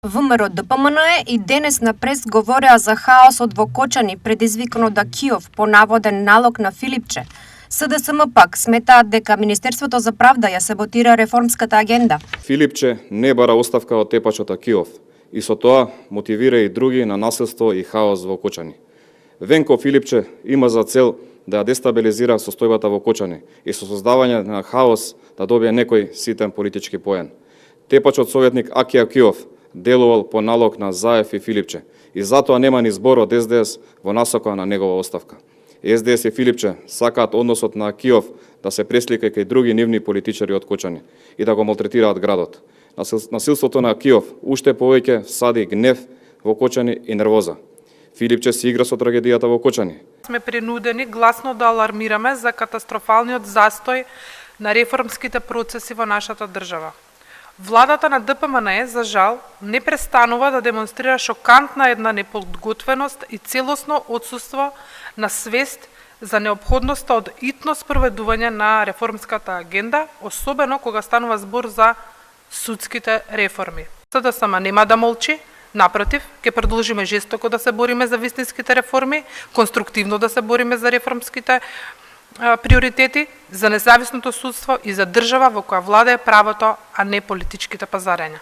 ВМРО-ДПМНЕ и денес на прес говореа за хаосот во Кочани предизвикан од Акиов по наводен налог на Филипче. СДСМ пак сметаат дека Министерството за правда ја саботира реформската агенда. Филипче не бара оставка од тепачот Акиов и со тоа мотивира и други на насилство и хаос во Кочани. Венко Филипче има за цел да ја дестабилизира состојбата во Кочани и со создавање на хаос да добие некој ситен политички поен. Тепачот советник Аки Акиов делувал по налог на Заев и Филипче и затоа нема ни збор од СДС во насока на негова оставка. СДС и Филипче сакаат односот на Акиов да се преслика кај други нивни политичари од Кочани и да го малтретираат градот. Насилството на Акиов уште повеќе сади гнев во Кочани и нервоза. Филипче се игра со трагедијата во Кочани. Сме принудени гласно да алармираме за катастрофалниот застој на реформските процеси во нашата држава. Владата на ДПМНЕ, за жал, не престанува да демонстрира шокантна една неподготвеност и целосно отсуство на свест за неопходноста од итно спроведување на реформската агенда, особено кога станува збор за судските реформи. СДСМ нема да молчи, напротив, ќе продолжиме жестоко да се бориме за вистинските реформи, конструктивно да се бориме за реформските приоритети, за независното судство и за држава во која владее правото, а не политичките пазарења.